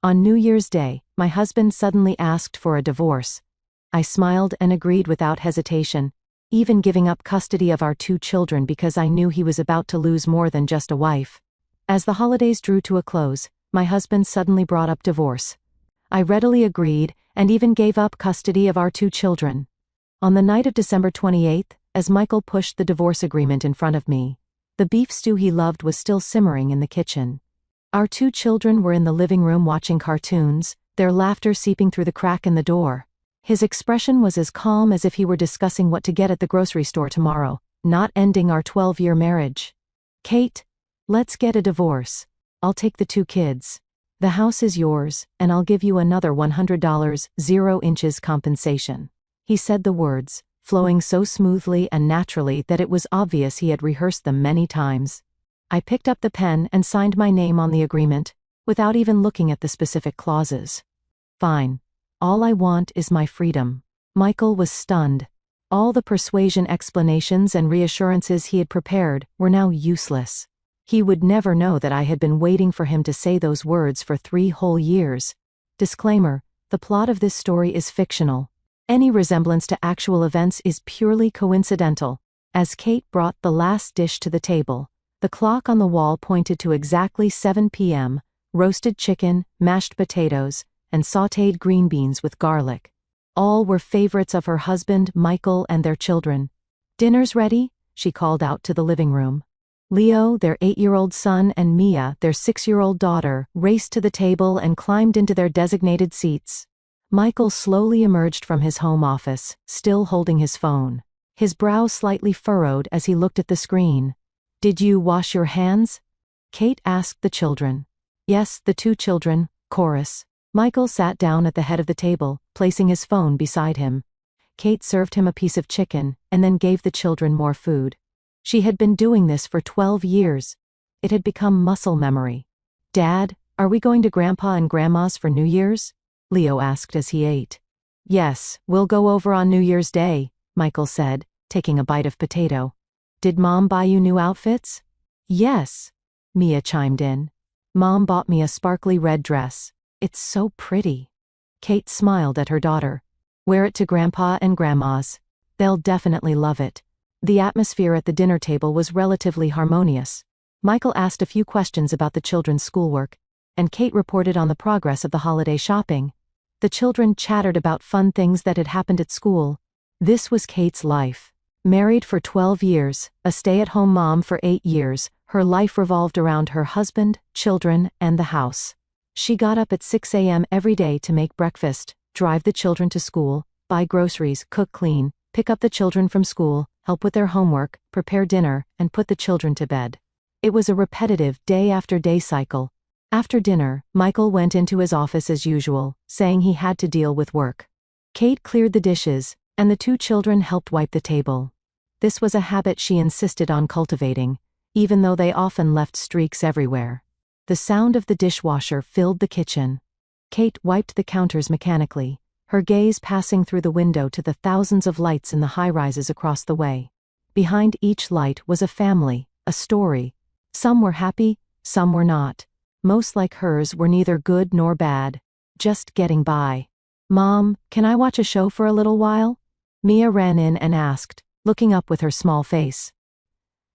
On New Year's Day, my husband suddenly asked for a divorce. I smiled and agreed without hesitation, even giving up custody of our 2 children because I knew he was about to lose more than just a wife. As the holidays drew to a close, my husband suddenly brought up divorce. I readily agreed and even gave up custody of our 2 children. On the night of December 28th, as Michael pushed the divorce agreement in front of me, the beef stew he loved was still simmering in the kitchen. Our 2 children were in the living room watching cartoons, their laughter seeping through the crack in the door. His expression was as calm as if he were discussing what to get at the grocery store tomorrow, not ending our 12-year marriage. "Kate, let's get a divorce. I'll take the 2 kids. The house is yours, and I'll give you another $100 0 inches compensation." He said the words, flowing so smoothly and naturally that it was obvious he had rehearsed them many times. I picked up the pen and signed my name on the agreement, without even looking at the specific clauses. "Fine. All I want is my freedom." Michael was stunned. All the persuasion explanations and reassurances he had prepared were now useless. He would never know that I had been waiting for him to say those words for 3 whole years. Disclaimer: the plot of this story is fictional. Any resemblance to actual events is purely coincidental. As Kate brought the last dish to the table, the clock on the wall pointed to exactly 7 p.m., roasted chicken, mashed potatoes, and sautéed green beans with garlic. All were favorites of her husband, Michael, and their children. "Dinner's ready," she called out to the living room. Leo, their 8-year-old son, and Mia, their 6-year-old daughter, raced to the table and climbed into their designated seats. Michael slowly emerged from his home office, still holding his phone. His brow slightly furrowed as he looked at the screen. "Did you wash your hands?" Kate asked the children. "Yes," the 2 children, chorus. Michael sat down at the head of the table, placing his phone beside him. Kate served him a piece of chicken, and then gave the children more food. She had been doing this for 12 years. It had become muscle memory. "Dad, are we going to Grandpa and Grandma's for New Year's?" Leo asked as he ate. "Yes, we'll go over on New Year's Day," Michael said, taking a bite of potato. "Did Mom buy you new outfits?" "Yes," Mia chimed in. "Mom bought me a sparkly red dress. It's so pretty." Kate smiled at her daughter. "Wear it to Grandpa and Grandma's. They'll definitely love it." The atmosphere at the dinner table was relatively harmonious. Michael asked a few questions about the children's schoolwork, and Kate reported on the progress of the holiday shopping. The children chattered about fun things that had happened at school. This was Kate's life. Married for 12 years, a stay-at-home mom for 8 years, her life revolved around her husband, children, and the house. She got up at 6 a.m. every day to make breakfast, drive the children to school, buy groceries, cook, clean, pick up the children from school, help with their homework, prepare dinner, and put the children to bed. It was a repetitive day-after-day cycle. After dinner, Michael went into his office as usual, saying he had to deal with work. Kate cleared the dishes, and the 2 children helped wipe the table. This was a habit she insisted on cultivating, even though they often left streaks everywhere. The sound of the dishwasher filled the kitchen. Kate wiped the counters mechanically, her gaze passing through the window to the thousands of lights in the high-rises across the way. Behind each light was a family, a story. Some were happy, some were not. Most, like hers, were neither good nor bad, just getting by. "Mom, can I watch a show for a little while?" Mia ran in and asked, looking up with her small face.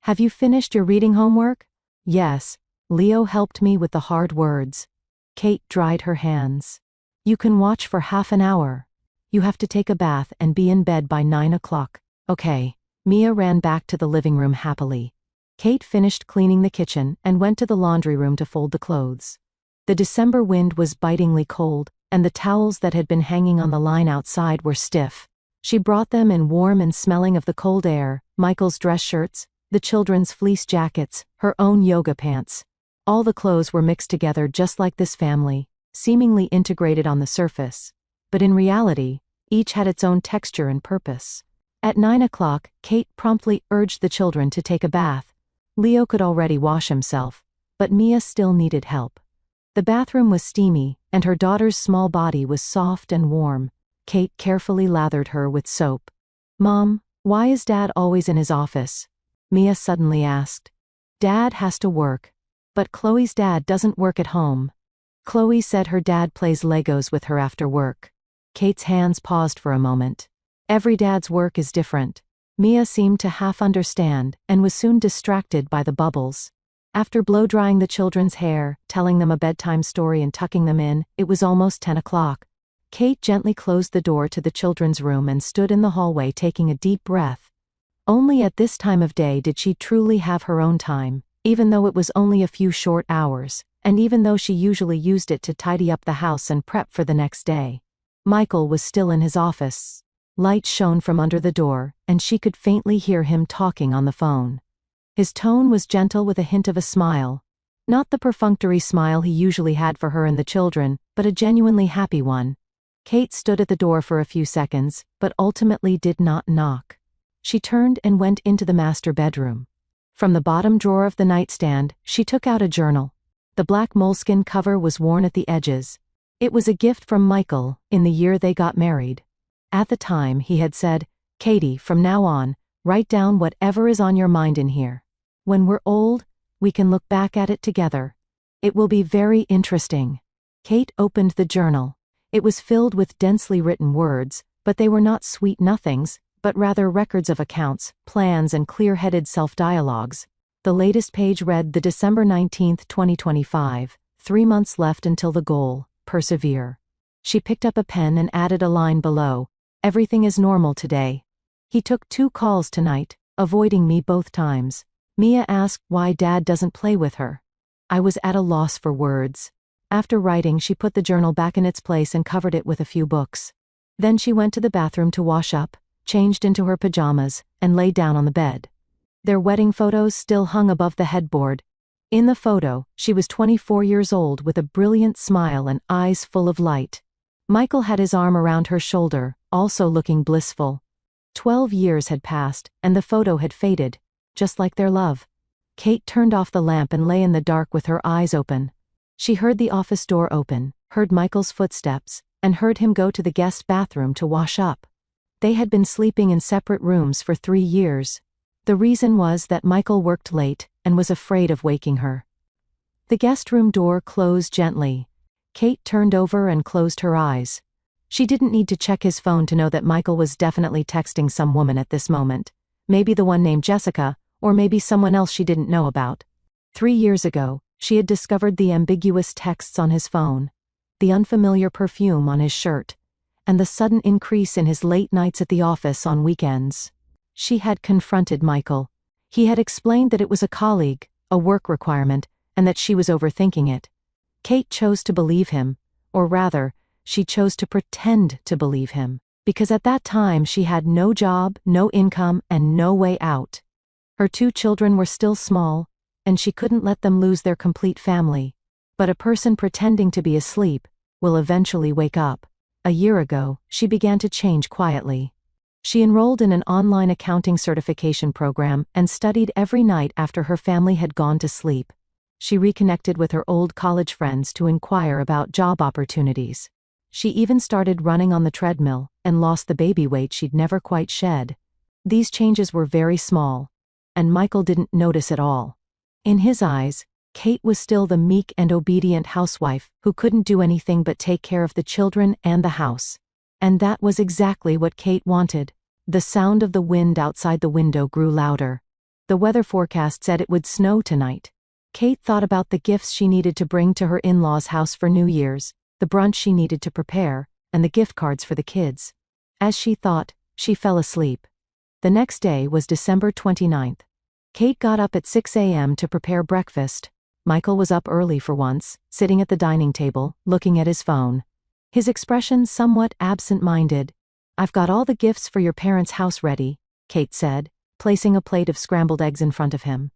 "Have you finished your reading homework?" "Yes." Leo helped me with the hard words. Kate dried her hands. "You can watch for half an hour. You have to take a bath and be in bed by 9 o'clock. "Okay." Mia ran back to the living room happily. Kate finished cleaning the kitchen and went to the laundry room to fold the clothes. The December wind was bitingly cold, and the towels that had been hanging on the line outside were stiff. She brought them in warm and smelling of the cold air, Michael's dress shirts, the children's fleece jackets, her own yoga pants. All the clothes were mixed together just like this family, seemingly integrated on the surface. But in reality, each had its own texture and purpose. At 9 o'clock, Kate promptly urged the children to take a bath. Leo could already wash himself, but Mia still needed help. The bathroom was steamy, and her daughter's small body was soft and warm. Kate carefully lathered her with soap. "Mom, why is Dad always in his office?" Mia suddenly asked. "Dad has to work. But Chloe's dad doesn't work at home." Chloe said her dad plays Legos with her after work. Kate's hands paused for a moment. Every dad's work is different. Mia seemed to half understand, and was soon distracted by the bubbles. After blow-drying the children's hair, telling them a bedtime story and tucking them in, it was almost 10 o'clock. Kate gently closed the door to the children's room and stood in the hallway taking a deep breath. Only at this time of day did she truly have her own time, even though it was only a few short hours, and even though she usually used it to tidy up the house and prep for the next day. Michael was still in his office. Light shone from under the door, and she could faintly hear him talking on the phone. His tone was gentle with a hint of a smile. Not the perfunctory smile he usually had for her and the children, but a genuinely happy one. Kate stood at the door for a few seconds, but ultimately did not knock. She turned and went into the master bedroom. From the bottom drawer of the nightstand, she took out a journal. The black moleskin cover was worn at the edges. It was a gift from Michael, in the year they got married. At the time, he had said, "Katie, from now on, write down whatever is on your mind in here. When we're old, we can look back at it together. It will be very interesting." Kate opened the journal. It was filled with densely written words, but they were not sweet nothings, but rather records of accounts, plans and clear-headed self-dialogues. The latest page read the December 19th, 2025, 3 months left until the goal, persevere. She picked up a pen and added a line below, "Everything is normal today. He took 2 calls tonight, avoiding me both times." Mia asked why Dad doesn't play with her. I was at a loss for words. After writing, she put the journal back in its place and covered it with a few books. Then she went to the bathroom to wash up, changed into her pajamas, and lay down on the bed. Their wedding photos still hung above the headboard. In the photo, she was 24 years old with a brilliant smile and eyes full of light. Michael had his arm around her shoulder, also looking blissful. 12 years had passed, and the photo had faded, just like their love. Kate turned off the lamp and lay in the dark with her eyes open. She heard the office door open, heard Michael's footsteps, and heard him go to the guest bathroom to wash up. They had been sleeping in separate rooms for 3 years. The reason was that Michael worked late and was afraid of waking her. The guest room door closed gently. Kate turned over and closed her eyes. She didn't need to check his phone to know that Michael was definitely texting some woman at this moment. Maybe the one named Jessica, or maybe someone else she didn't know about. 3 years ago, she had discovered the ambiguous texts on his phone, the unfamiliar perfume on his shirt, and the sudden increase in his late nights at the office on weekends. She had confronted Michael. He had explained that it was a colleague, a work requirement, and that she was overthinking it. Kate chose to believe him, or rather, she chose to pretend to believe him, because at that time she had no job, no income, and no way out. Her 2 children were still small, and she couldn't let them lose their complete family. But a person pretending to be asleep will eventually wake up. A year ago, she began to change quietly. She enrolled in an online accounting certification program and studied every night after her family had gone to sleep. She reconnected with her old college friends to inquire about job opportunities. She even started running on the treadmill and lost the baby weight she'd never quite shed. These changes were very small, and Michael didn't notice at all. In his eyes, Kate was still the meek and obedient housewife who couldn't do anything but take care of the children and the house. And that was exactly what Kate wanted. The sound of the wind outside the window grew louder. The weather forecast said it would snow tonight. Kate thought about the gifts she needed to bring to her in-laws' house for New Year's, the brunch she needed to prepare, and the gift cards for the kids. As she thought, she fell asleep. The next day was December 29th. Kate got up at 6 a.m. to prepare breakfast. Michael was up early for once, sitting at the dining table, looking at his phone. His expression somewhat absent-minded. "I've got all the gifts for your parents' house ready," Kate said, placing a plate of scrambled eggs in front of him.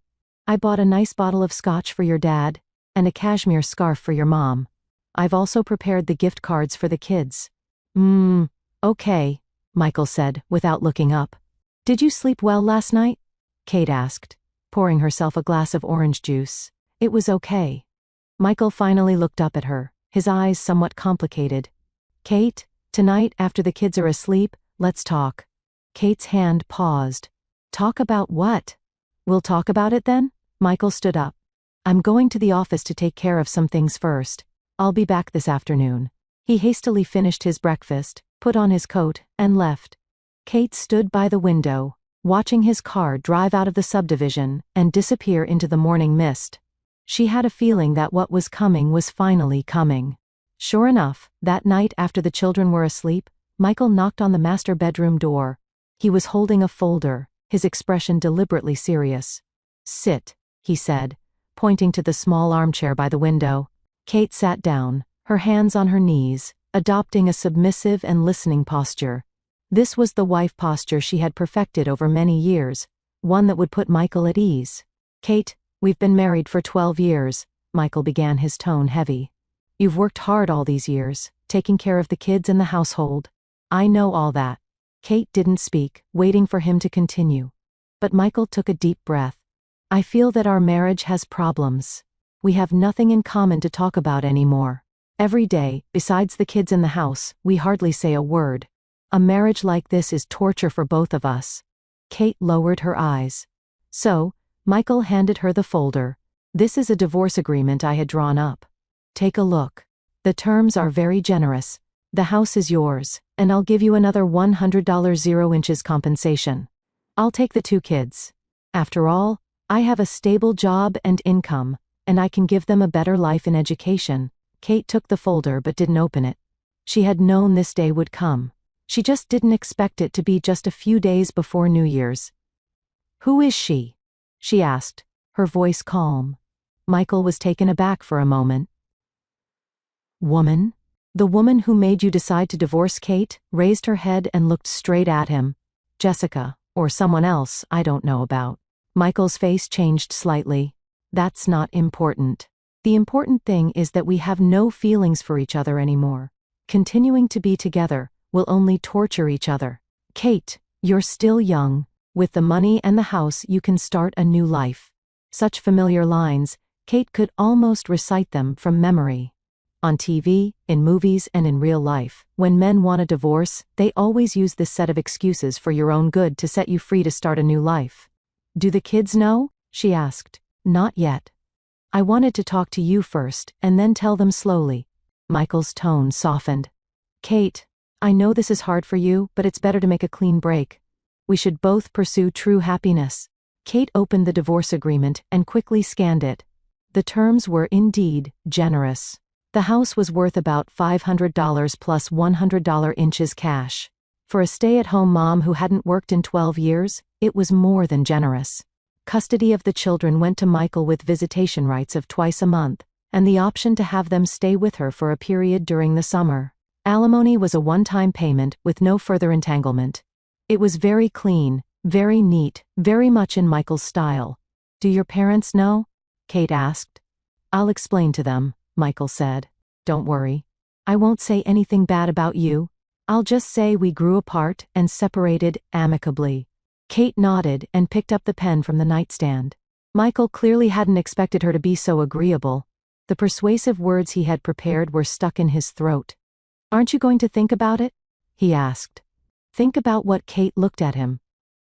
"I bought a nice bottle of scotch for your dad, and a cashmere scarf for your mom. I've also prepared the gift cards for the kids." Okay, Michael said, without looking up. "Did you sleep well last night?" Kate asked, pouring herself a glass of orange juice. "It was okay." Michael finally looked up at her, his eyes somewhat complicated. "Kate, tonight after the kids are asleep, let's talk." Kate's hand paused. "Talk about what?" "We'll talk about it then?" Michael stood up. "I'm going to the office to take care of some things first. I'll be back this afternoon. He hastily finished his breakfast, put on his coat, and left. Kate stood by the window, watching his car drive out of the subdivision and disappear into the morning mist. She had a feeling that what was coming was finally coming. Sure enough, that night after the children were asleep, Michael knocked on the master bedroom door. He was holding a folder, his expression deliberately serious. "Sit," he said, pointing to the small armchair by the window. Kate sat down, her hands on her knees, adopting a submissive and listening posture. This was the wife posture she had perfected over many years, one that would put Michael at ease. "Kate, we've been married for 12 years, Michael began, his tone heavy. "You've worked hard all these years, taking care of the kids and the household. I know all that." Kate didn't speak, waiting for him to continue. But Michael took a deep breath. "I feel that our marriage has problems. We have nothing in common to talk about anymore. Every day, besides the kids in the house, we hardly say a word. A marriage like this is torture for both of us." Kate lowered her eyes. So, Michael handed her the folder. "This is a divorce agreement I had drawn up. Take a look. The terms are very generous. The house is yours, and I'll give you another $100 0 compensation. I'll take the 2 kids. After all, I have a stable job and income, and I can give them a better life in education." Kate took the folder but didn't open it. She had known this day would come. She just didn't expect it to be just a few days before New Year's. "Who is she?" she asked, her voice calm. Michael was taken aback for a moment. "Woman? The woman who made you decide to divorce?" Kate raised her head and looked straight at him. "Jessica, or someone else I don't know about." Michael's face changed slightly. "That's not important. The important thing is that we have no feelings for each other anymore. Continuing to be together will only torture each other. Kate, you're still young. With the money and the house you can start a new life." Such familiar lines, Kate could almost recite them from memory. On TV, in movies, and in real life, when men want a divorce, they always use this set of excuses for your own good to set you free to start a new life. "Do the kids know?" she asked. "Not yet. I wanted to talk to you first, and then tell them slowly." Michael's tone softened. "Kate, I know this is hard for you, but it's better to make a clean break. We should both pursue true happiness." Kate opened the divorce agreement and quickly scanned it. The terms were indeed generous. The house was worth about $500 plus $100 inches cash. For a stay-at-home mom who hadn't worked in 12 years, it was more than generous. Custody of the children went to Michael with visitation rights of twice a month, and the option to have them stay with her for a period during the summer. Alimony was a one-time payment with no further entanglement. It was very clean, very neat, very much in Michael's style. "Do your parents know?" Kate asked. "I'll explain to them," Michael said. "Don't worry. I won't say anything bad about you. I'll just say we grew apart and separated amicably." Kate nodded and picked up the pen from the nightstand. Michael clearly hadn't expected her to be so agreeable. The persuasive words he had prepared were stuck in his throat. "Aren't you going to think about it?" he asked. "Think about what?" Kate looked at him.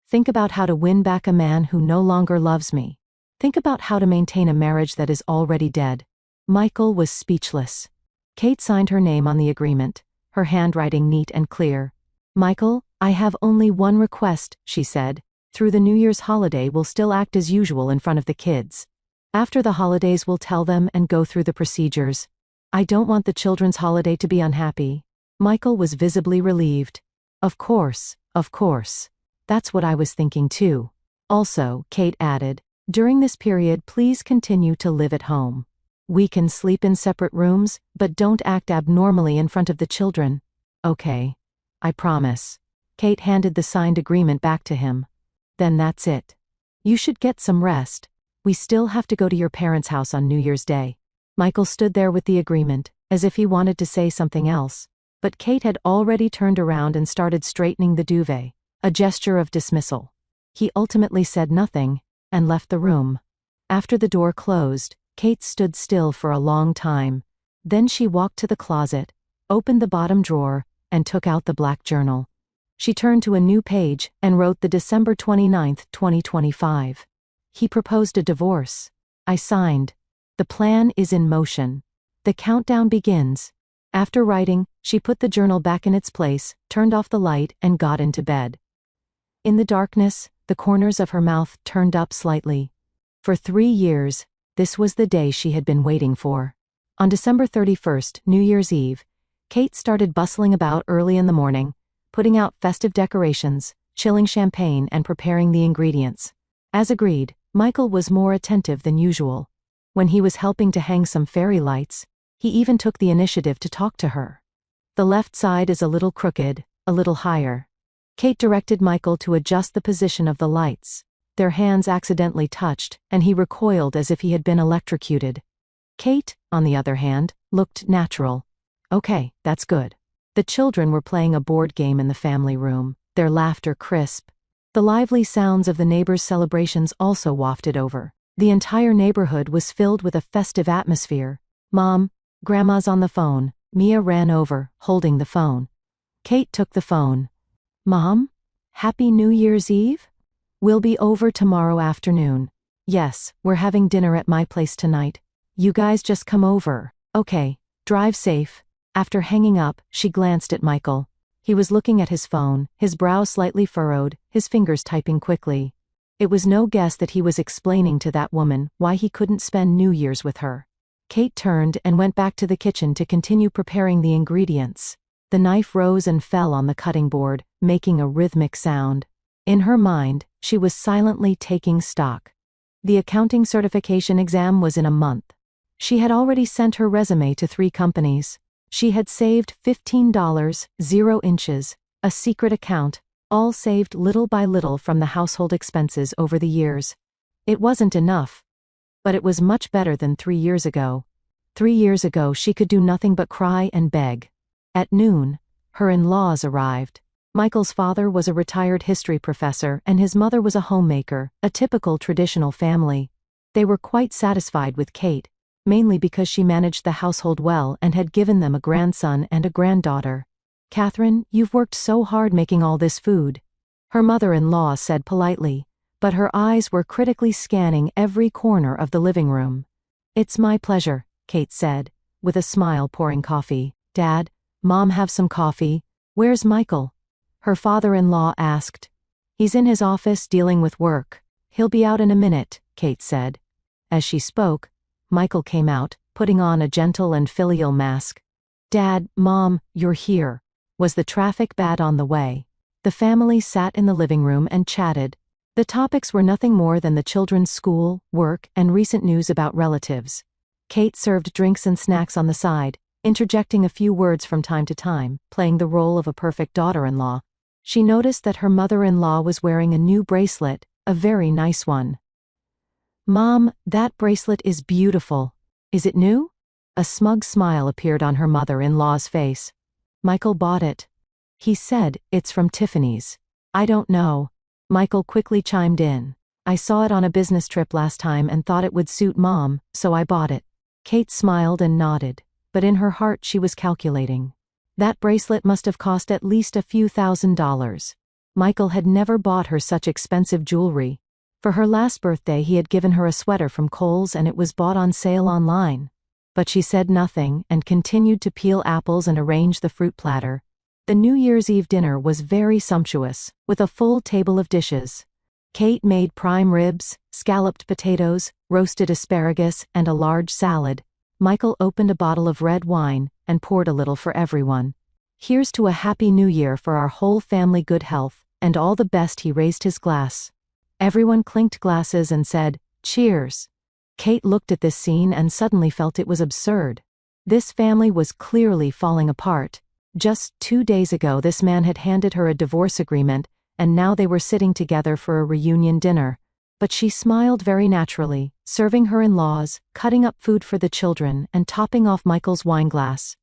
"Think about how to win back a man who no longer loves me. Think about how to maintain a marriage that is already dead." Michael was speechless. Kate signed her name on the agreement, her handwriting neat and clear. "Michael, I have only one request," she said. "Through the New Year's holiday we'll still act as usual in front of the kids. After the holidays we'll tell them and go through the procedures. I don't want the children's holiday to be unhappy." Michael was visibly relieved. Of course. That's what I was thinking too. Also," Kate added, "during this period please continue to live at home. We can sleep in separate rooms, but don't act abnormally in front of the children." "Okay. I promise." Kate handed the signed agreement back to him. "Then that's it. You should get some rest. We still have to go to your parents' house on New Year's Day." Michael stood there with the agreement, as if he wanted to say something else. But Kate had already turned around and started straightening the duvet, a gesture of dismissal. He ultimately said nothing, and left the room. After the door closed, Kate stood still for a long time. Then she walked to the closet, opened the bottom drawer, and took out the black journal. She turned to a new page and wrote the December 29, 2025. "He proposed a divorce. I signed. The plan is in motion. The countdown begins. After writing, she put the journal back in its place, turned off the light, and got into bed. In the darkness, the corners of her mouth turned up slightly. For 3 years, this was the day she had been waiting for. On December 31st, New Year's Eve, Kate started bustling about early in the morning, putting out festive decorations, chilling champagne, and preparing the ingredients. As agreed, Michael was more attentive than usual. When he was helping to hang some fairy lights, he even took the initiative to talk to her. The left side is a little crooked, a little higher. Kate directed Michael to adjust the position of the lights. Their hands accidentally touched, and he recoiled as if he had been electrocuted. Kate, on the other hand, looked natural. Okay, that's good. The children were playing a board game in the family room, their laughter crisp. The lively sounds of the neighbors' celebrations also wafted over. The entire neighborhood was filled with a festive atmosphere. Mom, Grandma's on the phone. Mia ran over, holding the phone. Kate took the phone. Mom? Happy New Year's Eve? We'll be over tomorrow afternoon. Yes, we're having dinner at my place tonight. You guys just come over. Okay, drive safe. After hanging up, she glanced at Michael. He was looking at his phone, his brow slightly furrowed, his fingers typing quickly. It was no guess that he was explaining to that woman why he couldn't spend New Year's with her. Kate turned and went back to the kitchen to continue preparing the ingredients. The knife rose and fell on the cutting board, making a rhythmic sound. In her mind, she was silently taking stock. The accounting certification exam was in a month. She had already sent her resume to 3 companies. She had saved $15, 0 inches, a secret account, all saved little by little from the household expenses over the years. It wasn't enough. But it was much better than 3 years ago. 3 years ago she could do nothing but cry and beg. At noon, her in-laws arrived. Michael's father was a retired history professor and his mother was a homemaker, a typical traditional family. They were quite satisfied with Kate, mainly because she managed the household well and had given them a grandson and a granddaughter. Catherine, you've worked so hard making all this food, her mother-in-law said politely, but her eyes were critically scanning every corner of the living room. It's my pleasure, Kate said, with a smile pouring coffee. Dad, Mom have some coffee? Where's Michael? Her father-in-law asked. He's in his office dealing with work. He'll be out in a minute, Kate said. As she spoke, Michael came out, putting on a gentle and filial mask. Dad, Mom, you're here. Was the traffic bad on the way? The family sat in the living room and chatted. The topics were nothing more than the children's school, work, and recent news about relatives. Kate served drinks and snacks on the side, interjecting a few words from time to time, playing the role of a perfect daughter-in-law. She noticed that her mother-in-law was wearing a new bracelet, a very nice one. Mom, that bracelet is beautiful. Is it new? A smug smile appeared on her mother-in-law's face. Michael bought it. He said, it's from Tiffany's. I don't know. Michael quickly chimed in. I saw it on a business trip last time and thought it would suit Mom, so I bought it. Kate smiled and nodded, but in her heart she was calculating. That bracelet must have cost at least a few $1,000s. Michael had never bought her such expensive jewelry. For her last birthday he had given her a sweater from Kohl's and it was bought on sale online. But she said nothing and continued to peel apples and arrange the fruit platter. The New Year's Eve dinner was very sumptuous, with a full table of dishes. Kate made prime ribs, scalloped potatoes, roasted asparagus, and a large salad. Michael opened a bottle of red wine and poured a little for everyone. Here's to a happy new year for our whole family, good health, and all the best. He raised his glass. Everyone clinked glasses and said, cheers. Kate looked at this scene and suddenly felt it was absurd. This family was clearly falling apart. Just 2 days ago this man had handed her a divorce agreement, and now they were sitting together for a reunion dinner. But she smiled very naturally, serving her in-laws, cutting up food for the children, and topping off Michael's wineglass.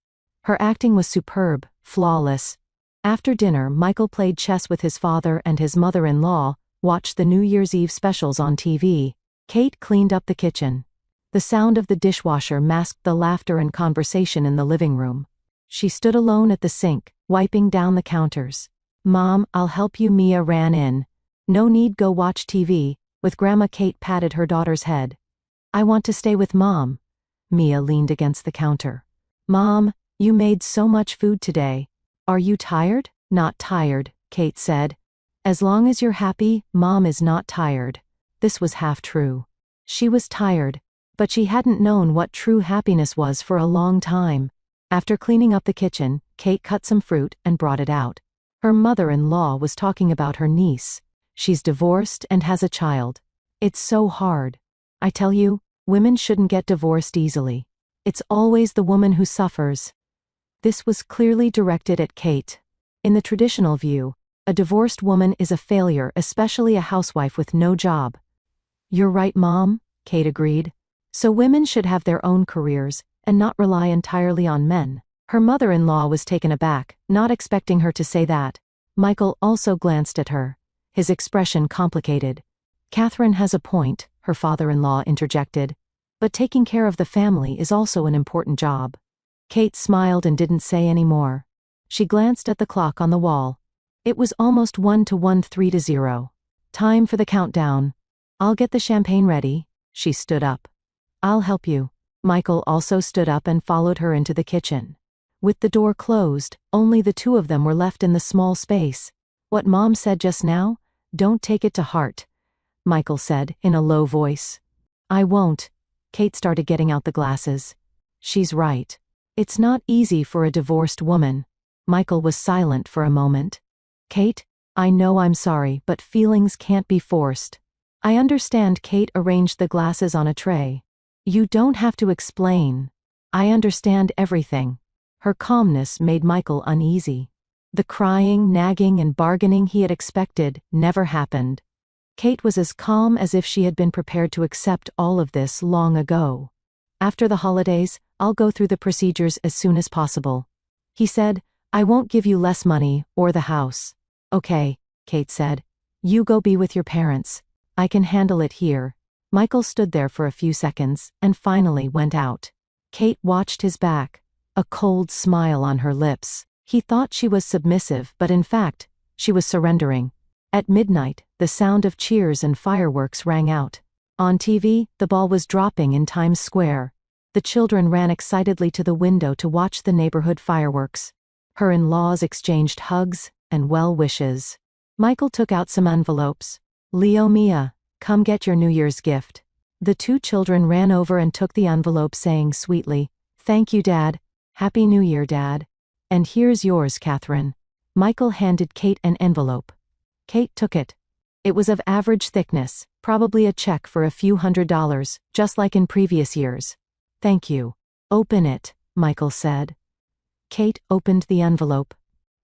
Her acting was superb, flawless. After dinner, Michael played chess with his father and his mother-in-law, watched the New Year's Eve specials on TV. Kate cleaned up the kitchen. The sound of the dishwasher masked the laughter and conversation in the living room. She stood alone at the sink, wiping down the counters. Mom, I'll help you. Mia ran in. No need, go watch TV. With Grandma. Kate patted her daughter's head. I want to stay with Mom. Mia leaned against the counter. Mom, you made so much food today. Are you tired? Not tired, Kate said. As long as you're happy, Mom is not tired. This was half true. She was tired, but she hadn't known what true happiness was for a long time. After cleaning up the kitchen, Kate cut some fruit and brought it out. Her mother-in-law was talking about her niece. She's divorced and has a child. It's so hard. I tell you, women shouldn't get divorced easily. It's always the woman who suffers. This was clearly directed at Kate. In the traditional view, a divorced woman is a failure, especially a housewife with no job. You're right, Mom, Kate agreed. So women should have their own careers and not rely entirely on men. Her mother-in-law was taken aback, not expecting her to say that. Michael also glanced at her. His expression complicated. Catherine has a point, her father-in-law interjected. But taking care of the family is also an important job. Kate smiled and didn't say any more. She glanced at the clock on the wall. It was almost 1:13. Time for the countdown. I'll get the champagne ready. She stood up. I'll help you. Michael also stood up and followed her into the kitchen. With the door closed, only the two of them were left in the small space. What Mom said just now? Don't take it to heart, Michael said in a low voice. I won't. Kate started getting out the glasses. She's right. It's not easy for a divorced woman. Michael was silent for a moment. Kate, I know I'm sorry, but feelings can't be forced. I understand. Kate arranged the glasses on a tray. You don't have to explain. I understand everything. Her calmness made Michael uneasy. The crying, nagging, and bargaining he had expected never happened. Kate was as calm as if she had been prepared to accept all of this long ago. After the holidays, I'll go through the procedures as soon as possible. He said, I won't give you less money or the house. Okay, Kate said. You go be with your parents. I can handle it here. Michael stood there for a few seconds and finally went out. Kate watched his back, a cold smile on her lips. He thought she was submissive, but in fact, she was surrendering. At midnight, the sound of cheers and fireworks rang out. On TV, the ball was dropping in Times Square. The children ran excitedly to the window to watch the neighborhood fireworks. Her in-laws exchanged hugs and well wishes. Michael took out some envelopes. Leo, Mia, come get your New Year's gift. The two children ran over and took the envelope, saying sweetly, Thank you, Dad. Happy New Year, Dad. And here's yours, Catherine. Michael handed Kate an envelope. Kate took it. It was of average thickness, probably a check for a few $100s, just like in previous years. Thank you. Open it, Michael said. Kate opened the envelope.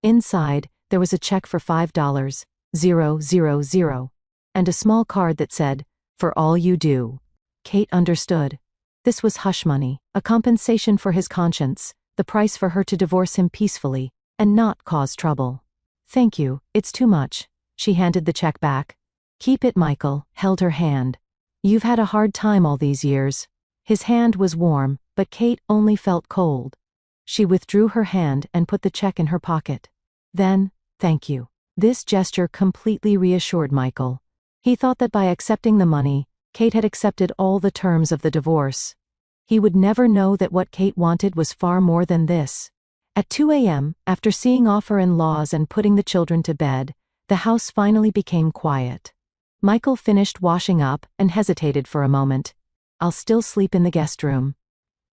Inside, there was a check for $5,000, and a small card that said, For all you do. Kate understood. This was hush money, a compensation for his conscience, the price for her to divorce him peacefully, and not cause trouble. Thank you, it's too much. She handed the check back. Keep it. Michael held her hand. You've had a hard time all these years. His hand was warm, but Kate only felt cold. She withdrew her hand and put the check in her pocket. Then, thank you. This gesture completely reassured Michael. He thought that by accepting the money, Kate had accepted all the terms of the divorce. He would never know that what Kate wanted was far more than this. At 2 a.m., after seeing off her in-laws and putting the children to bed, the house finally became quiet. Michael finished washing up and hesitated for a moment. I'll still sleep in the guest room.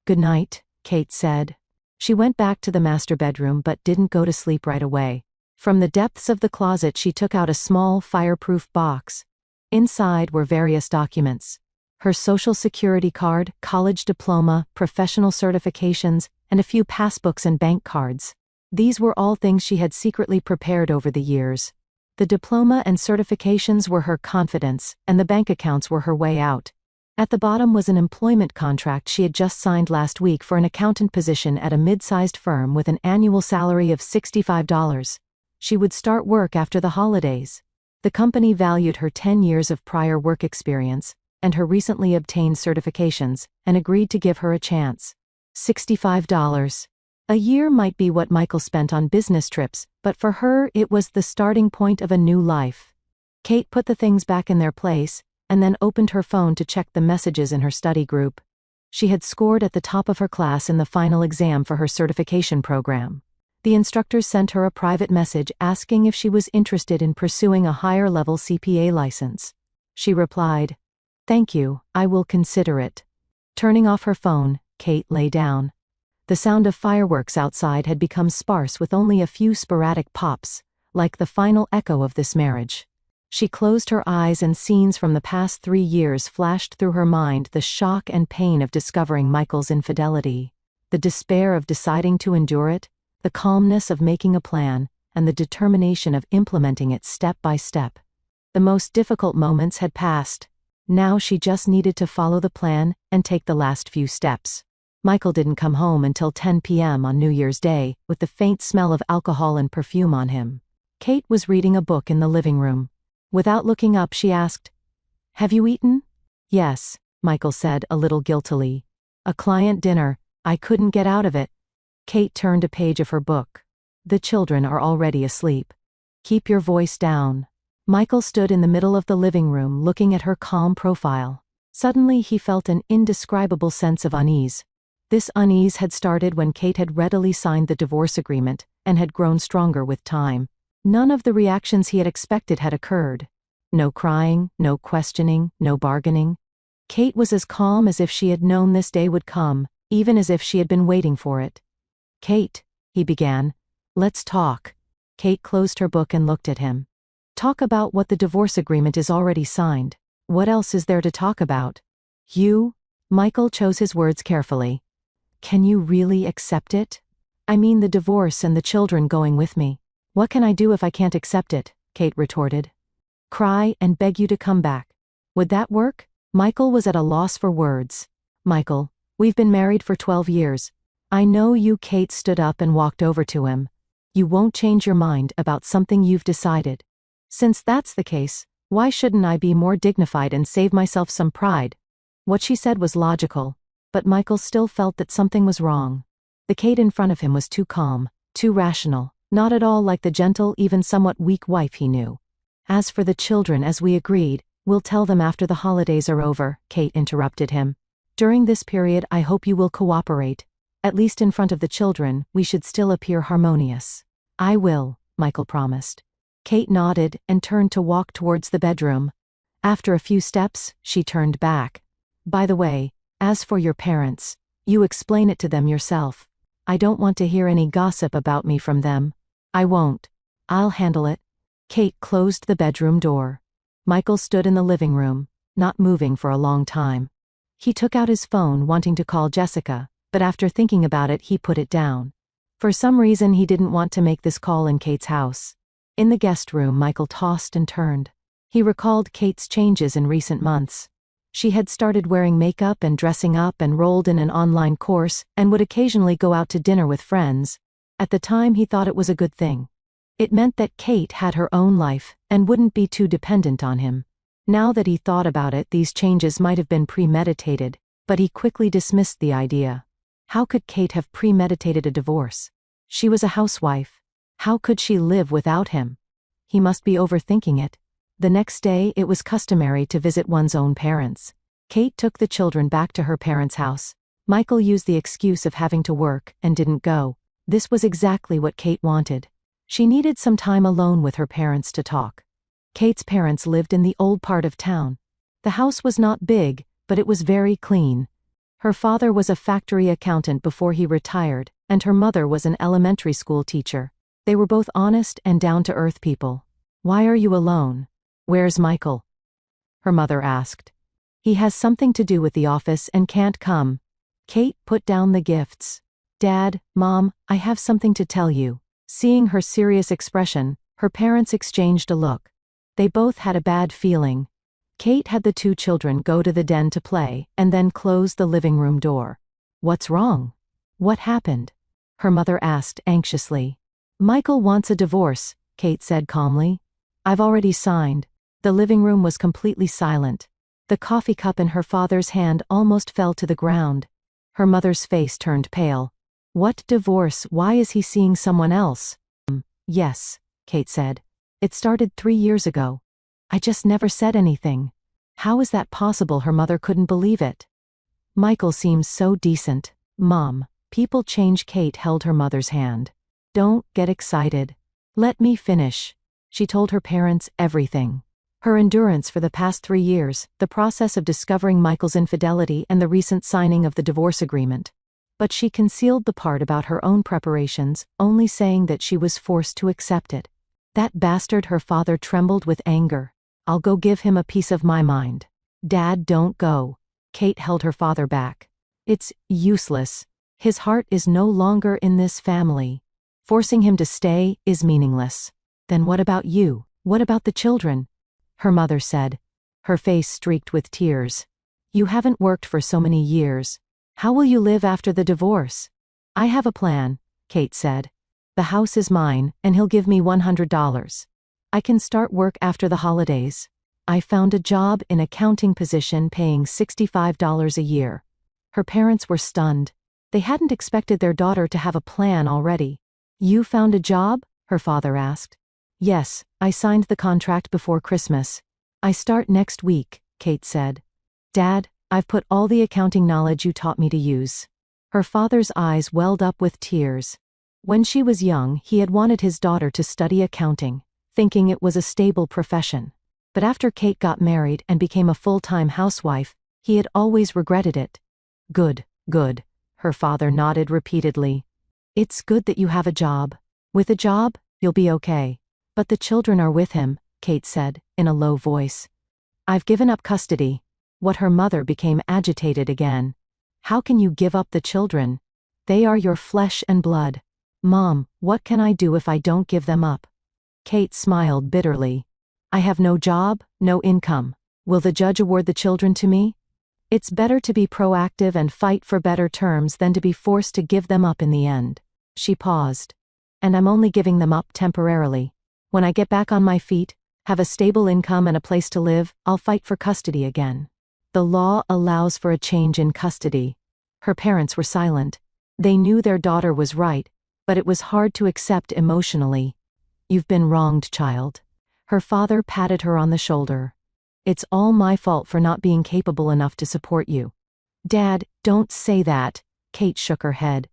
Good night, Kate said. She went back to the master bedroom but didn't go to sleep right away. From the depths of the closet she took out a small fireproof box. Inside were various documents. Her social security card, college diploma, professional certifications, and a few passbooks and bank cards. These were all things she had secretly prepared over the years. The diploma and certifications were her confidence, and the bank accounts were her way out. At the bottom was an employment contract she had just signed last week for an accountant position at a mid-sized firm with an annual salary of $65. She would start work after the holidays. The company valued her 10 years of prior work experience and her recently obtained certifications and agreed to give her a chance. $65 a year might be what Michael spent on business trips, but for her it was the starting point of a new life. Kate put the things back in their place and then opened her phone to check the messages in her study group. She had scored at the top of her class in the final exam for her certification program. The instructors sent her a private message asking if she was interested in pursuing a higher-level CPA license. She replied, "Thank you, I will consider it." Turning off her phone, Kate lay down. The sound of fireworks outside had become sparse with only a few sporadic pops, like the final echo of this marriage. She closed her eyes and scenes from the past 3 years flashed through her mind, the shock and pain of discovering Michael's infidelity, the despair of deciding to endure it, the calmness of making a plan, and the determination of implementing it step by step. The most difficult moments had passed. Now she just needed to follow the plan and take the last few steps. Michael didn't come home until 10 p.m. on New Year's Day, with the faint smell of alcohol and perfume on him. Kate was reading a book in the living room. Without looking up, she asked, "Have you eaten?" "Yes," Michael said a little guiltily. "A client dinner. I couldn't get out of it." Kate turned a page of her book. "The children are already asleep. Keep your voice down." Michael stood in the middle of the living room looking at her calm profile. Suddenly he felt an indescribable sense of unease. This unease had started when Kate had readily signed the divorce agreement and had grown stronger with time. None of the reactions he had expected had occurred. No crying, no questioning, no bargaining. Kate was as calm as if she had known this day would come, even as if she had been waiting for it. "Kate," he began, "let's talk." Kate closed her book and looked at him. "Talk about what the divorce agreement is already signed. What else is there to talk about?" "You?" Michael chose his words carefully. "Can you really accept it? I mean the divorce and the children going with me. What can I do if I can't accept it?" Kate retorted. "Cry and beg you to come back. Would that work?" Michael was at a loss for words. "Michael, we've been married for 12 years. I know you." Kate stood up and walked over to him. "You won't change your mind about something you've decided. Since that's the case, why shouldn't I be more dignified and save myself some pride?" What she said was logical, but Michael still felt that something was wrong. The Kate in front of him was too calm, too rational, not at all like the gentle, even somewhat weak wife he knew. "As for the children, as we agreed, we'll tell them after the holidays are over," Kate interrupted him. "During this period I hope you will cooperate. At least in front of the children, we should still appear harmonious." "I will," Michael promised. Kate nodded and turned to walk towards the bedroom. After a few steps, she turned back. "By the way, as for your parents, you explain it to them yourself. I don't want to hear any gossip about me from them." "I won't. I'll handle it." Kate closed the bedroom door. Michael stood in the living room, not moving for a long time. He took out his phone wanting to call Jessica, but after thinking about it he put it down. For some reason he didn't want to make this call in Kate's house. In the guest room, Michael tossed and turned. He recalled Kate's changes in recent months. She had started wearing makeup and dressing up, enrolled in an online course, and would occasionally go out to dinner with friends. At the time he thought it was a good thing. It meant that Kate had her own life and wouldn't be too dependent on him. Now that he thought about it, these changes might have been premeditated, but he quickly dismissed the idea. How could Kate have premeditated a divorce? She was a housewife. How could she live without him? He must be overthinking it. The next day it was customary to visit one's own parents. Kate took the children back to her parents' house. Michael used the excuse of having to work and didn't go. This was exactly what Kate wanted. She needed some time alone with her parents to talk. Kate's parents lived in the old part of town. The house was not big, but it was very clean. Her father was a factory accountant before he retired, and her mother was an elementary school teacher. They were both honest and down-to-earth people. "Why are you alone? Where's Michael?" her mother asked. "He has something to do with the office and can't come." Kate put down the gifts. "Dad, Mom, I have something to tell you." Seeing her serious expression, her parents exchanged a look. They both had a bad feeling. Kate had the two children go to the den to play and then closed the living room door. "What's wrong? What happened?" her mother asked anxiously. "Michael wants a divorce," Kate said calmly. "I've already signed." The living room was completely silent. The coffee cup in her father's hand almost fell to the ground. Her mother's face turned pale. "What divorce? Why is he seeing someone else?" "Yes," Kate said. "It started 3 years ago. I just never said anything." "How is that possible?" Her mother couldn't believe it. Michael seems so decent. Mom, people change. Kate held her mother's hand. Don't get excited. Let me finish. She told her parents everything. Her endurance for the past 3 years, the process of discovering Michael's infidelity and the recent signing of the divorce agreement. But she concealed the part about her own preparations, only saying that she was forced to accept it. That bastard, her father trembled with anger. I'll go give him a piece of my mind. Dad, don't go. Kate held her father back. It's useless. His heart is no longer in this family. Forcing him to stay is meaningless. Then what about you? What about the children? Her mother said. Her face streaked with tears. You haven't worked for so many years. How will you live after the divorce? I have a plan, Kate said. The house is mine, and he'll give me $100. I can start work after the holidays. I found a job in accounting position paying $65 a year. Her parents were stunned. They hadn't expected their daughter to have a plan already. You found a job? Her father asked. Yes, I signed the contract before Christmas. I start next week, Kate said. Dad, I've put all the accounting knowledge you taught me to use. Her father's eyes welled up with tears. When she was young, he had wanted his daughter to study accounting, thinking it was a stable profession. But after Kate got married and became a full-time housewife, he had always regretted it. Good, good, her father nodded repeatedly. It's good that you have a job. With a job, you'll be okay. But the children are with him, Kate said, in a low voice. I've given up custody. What her mother became agitated again. How can you give up the children? They are your flesh and blood. Mom, what can I do if I don't give them up? Kate smiled bitterly. I have no job, no income. Will the judge award the children to me? It's better to be proactive and fight for better terms than to be forced to give them up in the end. She paused. And I'm only giving them up temporarily. When I get back on my feet, have a stable income and a place to live, I'll fight for custody again. The law allows for a change in custody. Her parents were silent. They knew their daughter was right, but it was hard to accept emotionally. You've been wronged, child. Her father patted her on the shoulder. It's all my fault for not being capable enough to support you. Dad, don't say that, Kate shook her head.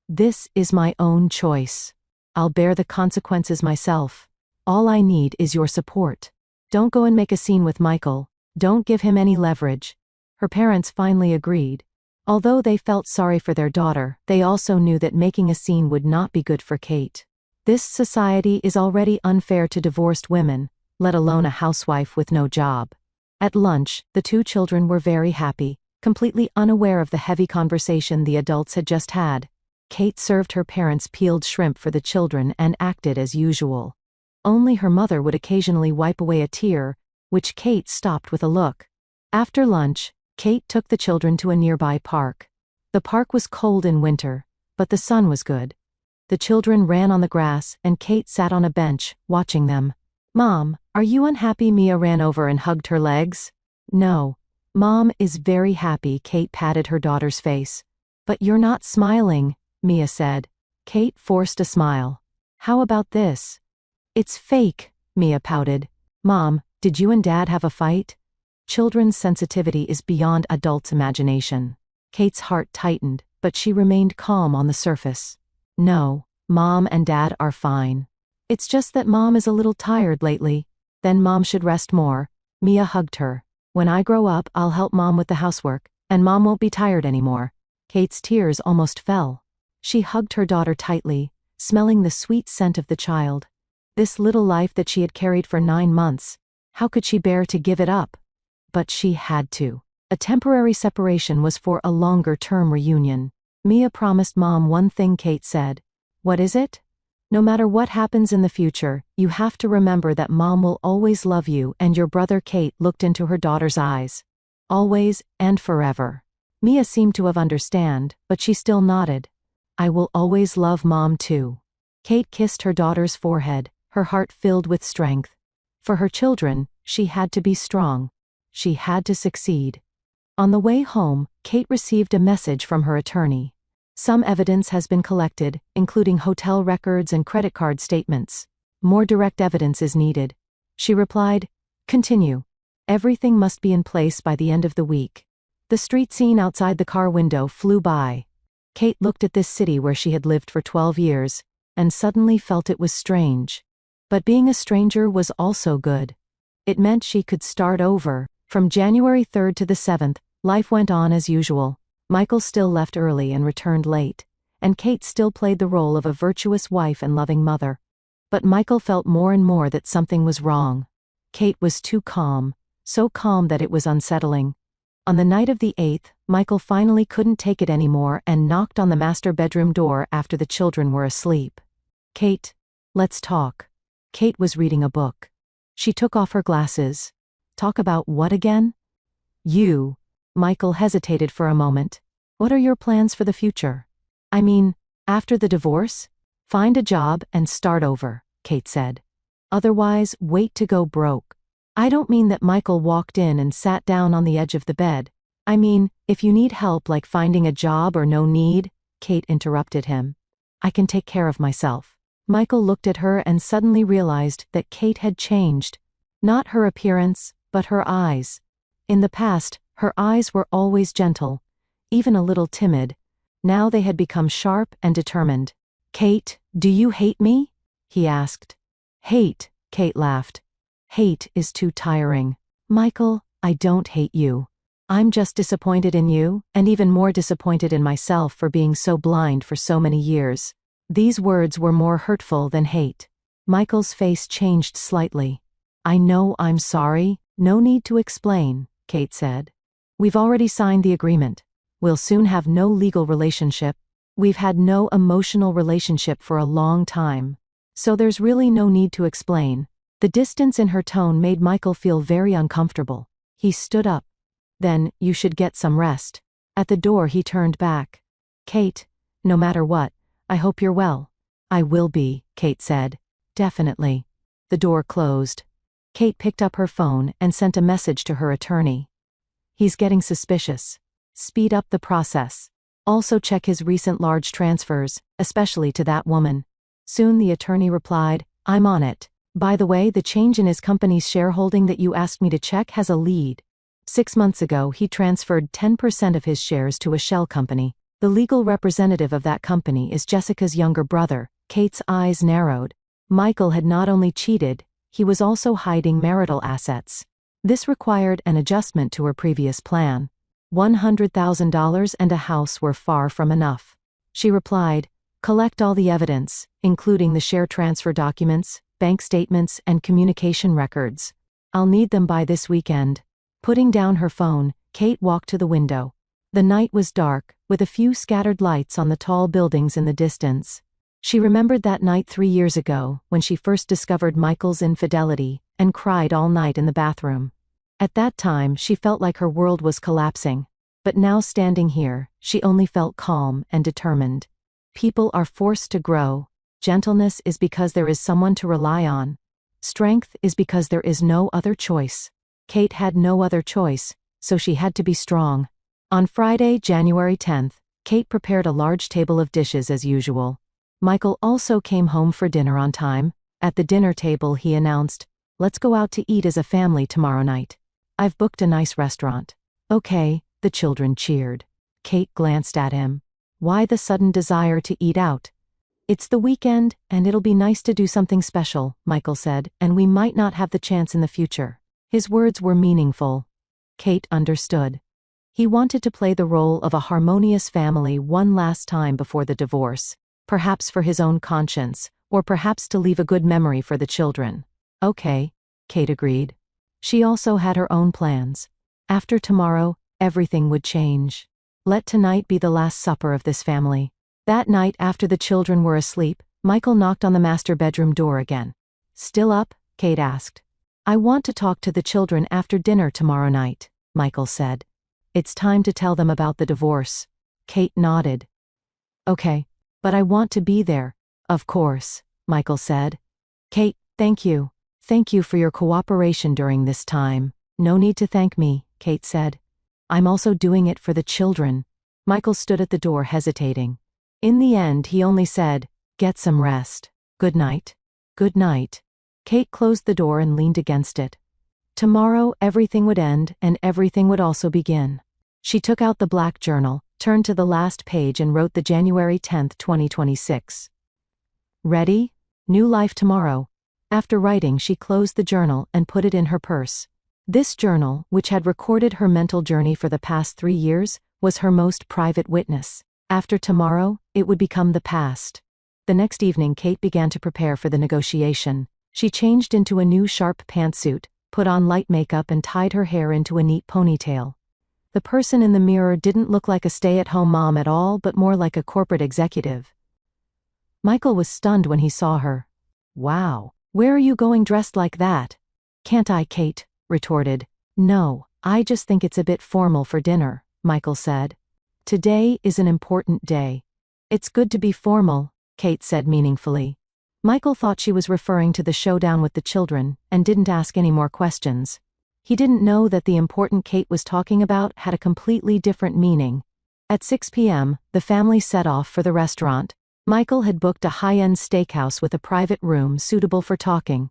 This is my own choice. I'll bear the consequences myself. All I need is your support. Don't go and make a scene with Michael. Don't give him any leverage. Her parents finally agreed. Although they felt sorry for their daughter, they also knew that making a scene would not be good for Kate. This society is already unfair to divorced women, let alone a housewife with no job. At lunch, the 2 children were very happy, completely unaware of the heavy conversation the adults had just had. Kate served her parents peeled shrimp for the children and acted as usual. Only her mother would occasionally wipe away a tear, which Kate stopped with a look. After lunch, Kate took the children to a nearby park. The park was cold in winter, but the sun was good. The children ran on the grass and Kate sat on a bench, watching them. Mom, are you unhappy? Mia ran over and hugged her legs. No. Mom is very happy. Kate patted her daughter's face. But you're not smiling, Mia said. Kate forced a smile. How about this? It's fake, Mia pouted. Mom, did you and Dad have a fight? Children's sensitivity is beyond adults' imagination. Kate's heart tightened, but she remained calm on the surface. No, Mom and Dad are fine. It's just that Mom is a little tired lately. Then Mom should rest more. Mia hugged her. When I grow up, I'll help Mom with the housework, and Mom won't be tired anymore. Kate's tears almost fell. She hugged her daughter tightly, smelling the sweet scent of the child. This little life that she had carried for 9 months, how could she bear to give it up? But she had to. A temporary separation was for a longer-term reunion. Mia promised Mom one thing. Kate said. What is it? No matter what happens in the future, you have to remember that Mom will always love you and your brother. Kate looked into her daughter's eyes. Always and forever. Mia seemed to have understand, but she still nodded. I will always love Mom too. Kate kissed her daughter's forehead, her heart filled with strength. For her children, she had to be strong. She had to succeed. On the way home, Kate received a message from her attorney. Some evidence has been collected, including hotel records and credit card statements. More direct evidence is needed. She replied, Continue. Everything must be in place by the end of the week. The street scene outside the car window flew by. Kate looked at this city where she had lived for 12 years, and suddenly felt it was strange. But being a stranger was also good. It meant she could start over. From January 3rd to the 7th, life went on as usual. Michael still left early and returned late, and Kate still played the role of a virtuous wife and loving mother. But Michael felt more and more that something was wrong. Kate was too calm, so calm that it was unsettling. On the night of the 8th, Michael finally couldn't take it anymore and knocked on the master bedroom door after the children were asleep. "Kate, let's talk." Kate was reading a book. She took off her glasses. "Talk about what again?" "You." Michael hesitated for a moment. "What are your plans for the future?" "I mean, after the divorce? Find a job and start over," Kate said. "Otherwise, wait to go broke." "I don't mean that." Michael walked in and sat down on the edge of the bed. "I mean, if you need help like finding a job or no need," Kate interrupted him. "I can take care of myself." Michael looked at her and suddenly realized that Kate had changed. Not her appearance, but her eyes. In the past, her eyes were always gentle, even a little timid. Now they had become sharp and determined. "Kate, do you hate me?" he asked. "Hate," Kate laughed. "Hate is too tiring." "Michael, I don't hate you. I'm just disappointed in you, and even more disappointed in myself for being so blind for so many years." These words were more hurtful than hate. Michael's face changed slightly. "I know I'm sorry. No need to explain," Kate said. "We've already signed the agreement. We'll soon have no legal relationship. We've had no emotional relationship for a long time. So there's really no need to explain." The distance in her tone made Michael feel very uncomfortable. He stood up. "Then, you should get some rest." At the door he turned back. "Kate, no matter what, I hope you're well." "I will be," Kate said. "Definitely." The door closed. Kate picked up her phone and sent a message to her attorney. "He's getting suspicious. Speed up the process. Also check his recent large transfers, especially to that woman." Soon the attorney replied, "I'm on it. By the way, the change in his company's shareholding that you asked me to check has a lead. 6 months ago he transferred 10% of his shares to a shell company. The legal representative of that company is Jessica's younger brother." Kate's eyes narrowed. Michael had not only cheated, he was also hiding marital assets. This required an adjustment to her previous plan. $100,000 and a house were far from enough. She replied, "Collect all the evidence, including the share transfer documents, bank statements, and communication records. I'll need them by this weekend." Putting down her phone, Kate walked to the window. The night was dark, with a few scattered lights on the tall buildings in the distance. She remembered that night 3 years ago, when she first discovered Michael's infidelity, and cried all night in the bathroom. At that time, she felt like her world was collapsing. But now standing here, she only felt calm and determined. People are forced to grow. Gentleness is because there is someone to rely on. Strength is because there is no other choice. Kate had no other choice, so she had to be strong. On Friday, January 10th, Kate prepared a large table of dishes as usual. Michael also came home for dinner on time. At the dinner table he announced, "Let's go out to eat as a family tomorrow night. I've booked a nice restaurant." "Okay," the children cheered. Kate glanced at him. Why the sudden desire to eat out? "It's the weekend, and it'll be nice to do something special," Michael said, "and we might not have the chance in the future." His words were meaningful. Kate understood. He wanted to play the role of a harmonious family one last time before the divorce, perhaps for his own conscience, or perhaps to leave a good memory for the children. "Okay," Kate agreed. She also had her own plans. After tomorrow, everything would change. Let tonight be the last supper of this family. That night, after the children were asleep, Michael knocked on the master bedroom door again. "Still up?" Kate asked. "I want to talk to the children after dinner tomorrow night," Michael said. "It's time to tell them about the divorce." Kate nodded. "Okay, but I want to be there." "Of course," Michael said. "Kate, thank you. Thank you for your cooperation during this time." "No need to thank me," Kate said. "I'm also doing it for the children." Michael stood at the door hesitating. In the end he only said, "Get some rest. Good night." "Good night." Kate closed the door and leaned against it. Tomorrow everything would end and everything would also begin. She took out the black journal, turned to the last page and wrote the January 10th, 2026. Ready? New life tomorrow. After writing, she closed the journal and put it in her purse. This journal, which had recorded her mental journey for the past 3 years, was her most private witness. After tomorrow, it would become the past. The next evening, Kate began to prepare for the negotiation. She changed into a new sharp pantsuit, put on light makeup and tied her hair into a neat ponytail. The person in the mirror didn't look like a stay-at-home mom at all, but more like a corporate executive. Michael was stunned when he saw her. Wow, where are you going dressed like that? Can't I, Kate retorted. No, I just think it's a bit formal for dinner, Michael said. Today is an important day. It's good to be formal, Kate said meaningfully. Michael thought she was referring to the showdown with the children, and didn't ask any more questions. He didn't know that the important Kate was talking about had a completely different meaning. At 6 p.m., the family set off for the restaurant. Michael had booked a high-end steakhouse with a private room suitable for talking.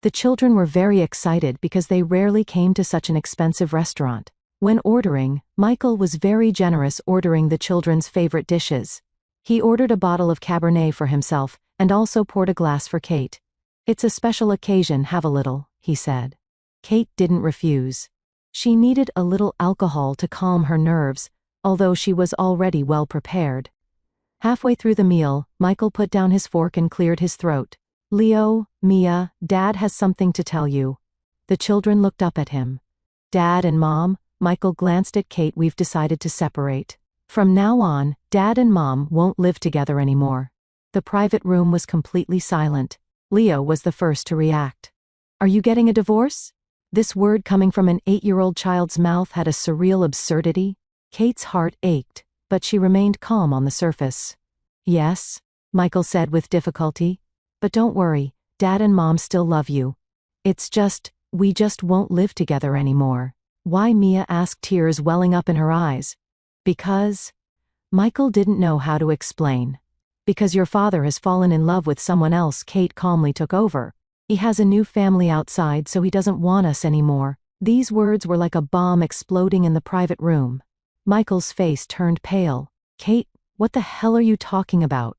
The children were very excited because they rarely came to such an expensive restaurant. When ordering, Michael was very generous, ordering the children's favorite dishes. He ordered a bottle of Cabernet for himself, and also poured a glass for Kate. It's a special occasion, have a little, he said. Kate didn't refuse. She needed a little alcohol to calm her nerves, although she was already well prepared. Halfway through the meal, Michael put down his fork and cleared his throat. Leo, Mia, Dad has something to tell you. The children looked up at him. Dad and Mom, Michael glanced at Kate. We've decided to separate. From now on, Dad and Mom won't live together anymore. The private room was completely silent. Leo was the first to react. Are you getting a divorce? This word coming from an 8-year-old child's mouth had a surreal absurdity. Kate's heart ached, but she remained calm on the surface. Yes, Michael said with difficulty. But don't worry, Dad and Mom still love you. It's just, we just won't live together anymore. Why? Mia asked, tears welling up in her eyes. Because? Michael didn't know how to explain. Because your father has fallen in love with someone else, Kate calmly took over. He has a new family outside, so he doesn't want us anymore. These words were like a bomb exploding in the private room. Michael's face turned pale. Kate, what the hell are you talking about?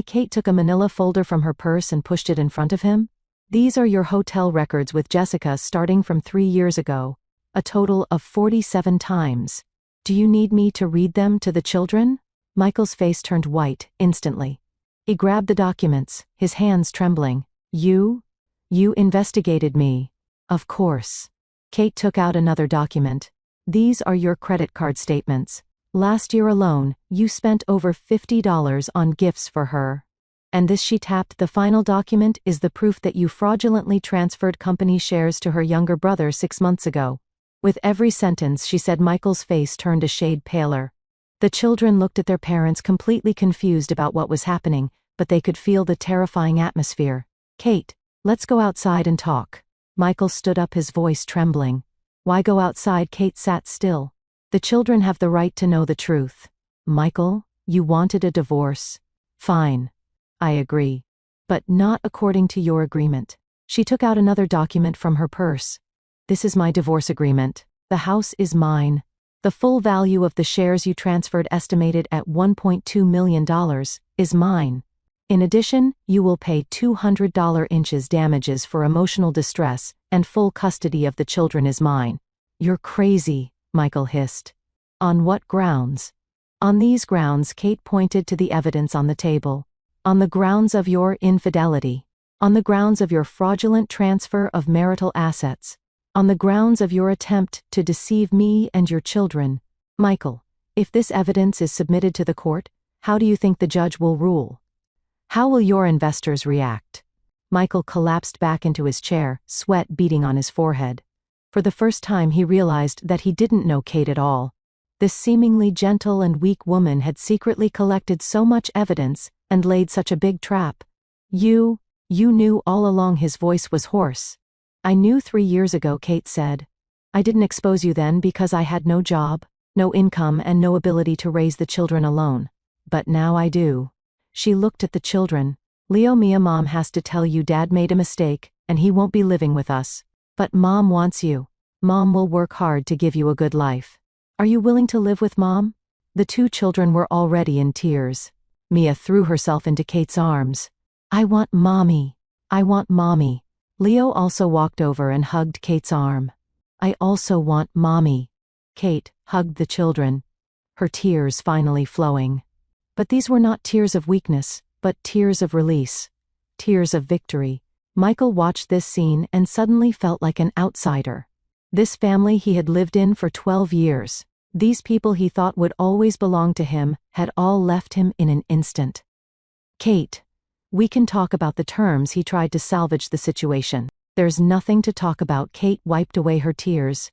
Kate took a manila folder from her purse and pushed it in front of him. These are your hotel records with Jessica starting from 3 years ago. A total of 47 times. Do you need me to read them to the children? Michael's face turned white instantly. He grabbed the documents, his hands trembling. You investigated me. Of course. Kate took out another document. These are your credit card statements. Last year alone, you spent over $50 on gifts for her. And this, she tapped the final document, is the proof that you fraudulently transferred company shares to her younger brother 6 months ago. With every sentence she said, Michael's face turned a shade paler. The children looked at their parents, completely confused about what was happening, but they could feel the terrifying atmosphere. Kate, let's go outside and talk. Michael stood up, his voice trembling. Why go outside? Kate sat still. The children have the right to know the truth. Michael, you wanted a divorce. Fine. I agree. But not according to your agreement. She took out another document from her purse. This is my divorce agreement. The house is mine. The full value of the shares you transferred, estimated at $1.2 million, is mine. In addition, you will pay $200 inches damages for emotional distress, and full custody of the children is mine. You're crazy, Michael hissed. On what grounds? On these grounds, Kate pointed to the evidence on the table. On the grounds of your infidelity. On the grounds of your fraudulent transfer of marital assets. On the grounds of your attempt to deceive me and your children. Michael, if this evidence is submitted to the court, how do you think the judge will rule? How will your investors react? Michael collapsed back into his chair, sweat beading on his forehead. For the first time he realized that he didn't know Kate at all. This seemingly gentle and weak woman had secretly collected so much evidence and laid such a big trap. You knew all along. His voice was hoarse. I knew 3 years ago, Kate said. I didn't expose you then because I had no job, no income and no ability to raise the children alone. But now I do. She looked at the children. Leo, Mia, Mom has to tell you Dad made a mistake, and he won't be living with us. But Mom wants you. Mom will work hard to give you a good life. Are you willing to live with Mom? The two children were already in tears. Mia threw herself into Kate's arms. I want Mommy. I want Mommy. Leo also walked over and hugged Kate's arm. I also want Mommy. Kate hugged the children, her tears finally flowing. But these were not tears of weakness, but tears of release. Tears of victory. Michael watched this scene and suddenly felt like an outsider. This family he had lived in for 12 years. These people he thought would always belong to him had all left him in an instant. Kate. We can talk about the terms. He tried to salvage the situation. There's nothing to talk about. Kate wiped away her tears.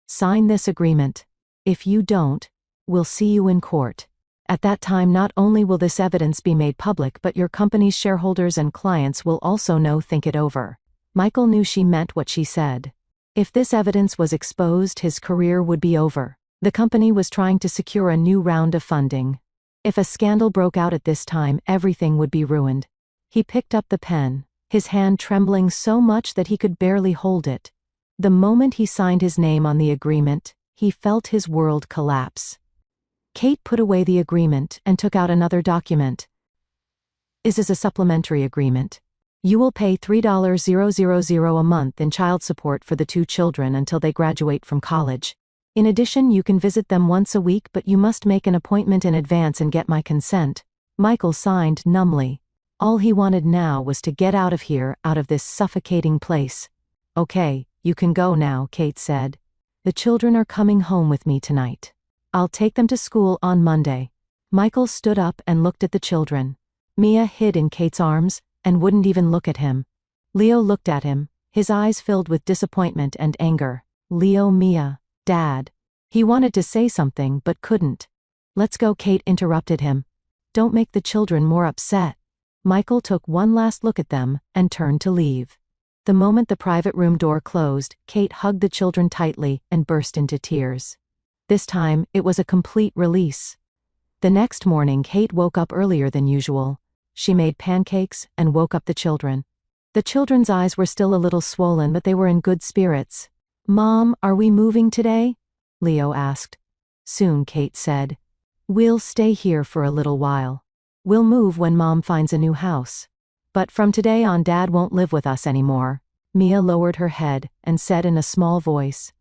Sign this agreement. If you don't, we'll see you in court. At that time, not only will this evidence be made public, but your company's shareholders and clients will also know. Think it over. Michael knew she meant what she said. If this evidence was exposed, his career would be over. The company was trying to secure a new round of funding. If a scandal broke out at this time, everything would be ruined. He picked up the pen, his hand trembling so much that he could barely hold it. The moment he signed his name on the agreement, he felt his world collapse. Kate put away the agreement and took out another document. This is a supplementary agreement. You will pay $3,000 a month in child support for the two children until they graduate from college. In addition, you can visit them once a week, but you must make an appointment in advance and get my consent. Michael signed numbly. All he wanted now was to get out of here, out of this suffocating place. Okay, you can go now, Kate said. The children are coming home with me tonight. I'll take them to school on Monday. Michael stood up and looked at the children. Mia hid in Kate's arms and wouldn't even look at him. Leo looked at him, his eyes filled with disappointment and anger. Leo, Mia. Dad. He wanted to say something but couldn't. Let's go, Kate interrupted him. Don't make the children more upset. Michael took one last look at them and turned to leave. The moment the private room door closed, Kate hugged the children tightly and burst into tears. This time, it was a complete release. The next morning, Kate woke up earlier than usual. She made pancakes and woke up the children. The children's eyes were still a little swollen, but they were in good spirits. Mom, are we moving today? Leo asked. Soon, Kate said. We'll stay here for a little while. We'll move when Mom finds a new house. But from today on, Dad won't live with us anymore. Mia lowered her head and said in a small voice,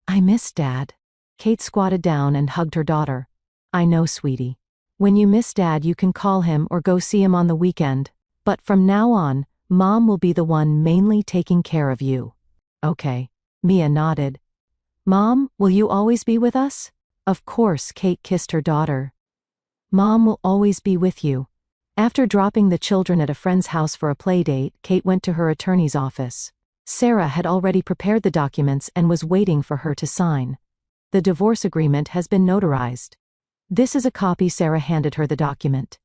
I miss Dad. Kate squatted down and hugged her daughter. I know, sweetie. When you miss Dad, you can call him or go see him on the weekend. But from now on, Mom will be the one mainly taking care of you. Okay. Mia nodded. Mom, will you always be with us? Of course, Kate kissed her daughter. Mom will always be with you. After dropping the children at a friend's house for a play date, Kate went to her attorney's office. Sarah had already prepared the documents and was waiting for her to sign. The divorce agreement has been notarized. This is a copy. Sarah handed her the document.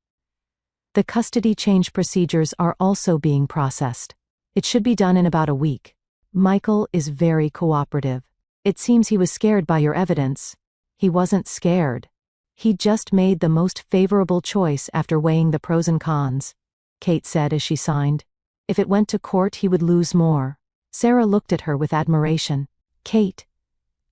The custody change procedures are also being processed. It should be done in about a week. Michael is very cooperative. It seems he was scared by your evidence. He wasn't scared. He just made the most favorable choice after weighing the pros and cons, Kate said as she signed. If it went to court, he would lose more. Sarah looked at her with admiration. Kate,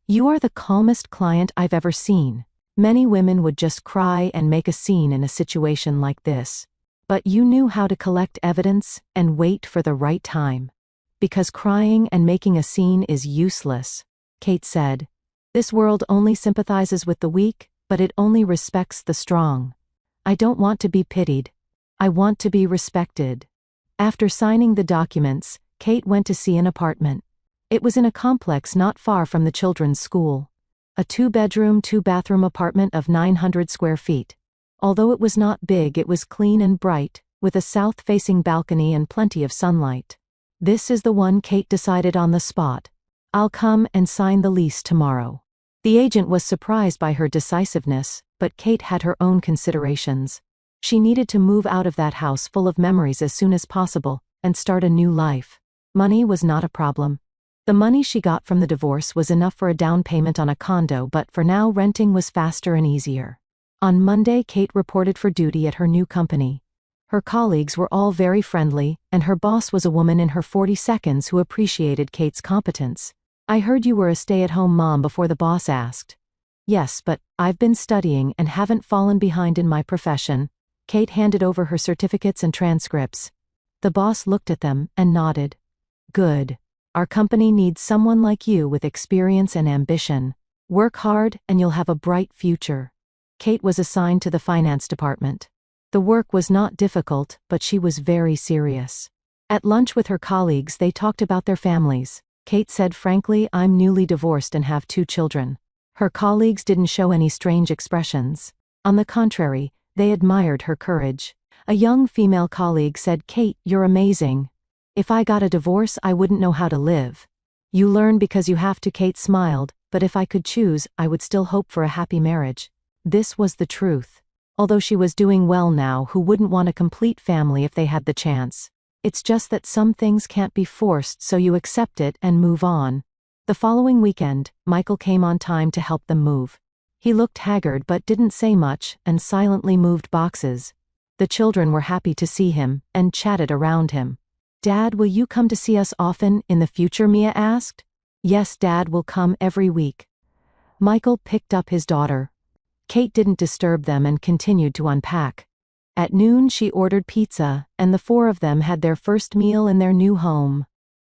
you are the calmest client I've ever seen. Many women would just cry and make a scene in a situation like this. But you knew how to collect evidence and wait for the right time. Because crying and making a scene is useless, Kate said. This world only sympathizes with the weak, but it only respects the strong. I don't want to be pitied. I want to be respected. After signing the documents, Kate went to see an apartment. It was in a complex not far from the children's school. A 2-bedroom, 2-bathroom apartment of 900 square feet. Although it was not big, it was clean and bright, with a south-facing balcony and plenty of sunlight. This is the one, Kate decided on the spot. I'll come and sign the lease tomorrow. The agent was surprised by her decisiveness, but Kate had her own considerations. She needed to move out of that house full of memories as soon as possible and start a new life. Money was not a problem. The money she got from the divorce was enough for a down payment on a condo, but for now renting was faster and easier. On Monday, Kate reported for duty at her new company. Her colleagues were all very friendly, and her boss was a woman in her 40s who appreciated Kate's competence. I heard you were a stay-at-home mom before, the boss asked. Yes, but I've been studying and haven't fallen behind in my profession. Kate handed over her certificates and transcripts. The boss looked at them and nodded. Good. Our company needs someone like you with experience and ambition. Work hard and you'll have a bright future. Kate was assigned to the finance department. The work was not difficult, but she was very serious. At lunch with her colleagues, they talked about their families. Kate said frankly, I'm newly divorced and have 2 children. Her colleagues didn't show any strange expressions. On the contrary, they admired her courage. A young female colleague said, Kate, you're amazing. If I got a divorce, I wouldn't know how to live. You learn because you have to. Kate smiled, but if I could choose, I would still hope for a happy marriage. This was the truth. Although she was doing well now, who wouldn't want a complete family if they had the chance? It's just that some things can't be forced, so you accept it and move on. The following weekend, Michael came on time to help them move. He looked haggard but didn't say much and silently moved boxes. The children were happy to see him and chatted around him. Dad, will you come to see us often in the future? Mia asked. Yes, Dad will come every week. Michael picked up his daughter. Kate didn't disturb them and continued to unpack. At noon she ordered pizza, and the 4 of them had their first meal in their new home.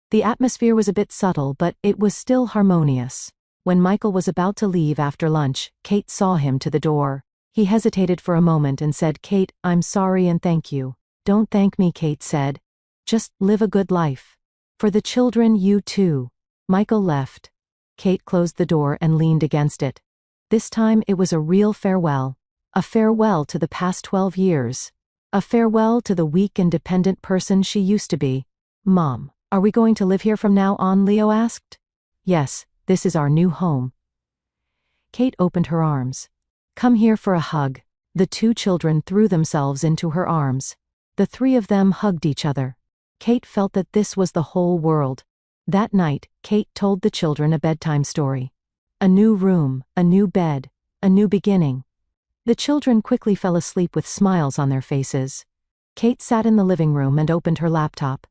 The atmosphere was a bit subtle, but it was still harmonious. When Michael was about to leave after lunch, Kate saw him to the door. He hesitated for a moment and said, Kate, I'm sorry and thank you. Don't thank me, Kate said. Just live a good life. For the children, you too. Michael left. Kate closed the door and leaned against it. This time it was a real farewell. A farewell to the past 12 years. A farewell to the weak and dependent person she used to be. Mom, are we going to live here from now on? Leo asked. Yes, this is our new home. Kate opened her arms. Come here for a hug. The 2 children threw themselves into her arms. The 3 of them hugged each other. Kate felt that this was the whole world. That night, Kate told the children a bedtime story. A new room, a new bed, a new beginning. The children quickly fell asleep with smiles on their faces. Kate sat in the living room and opened her laptop.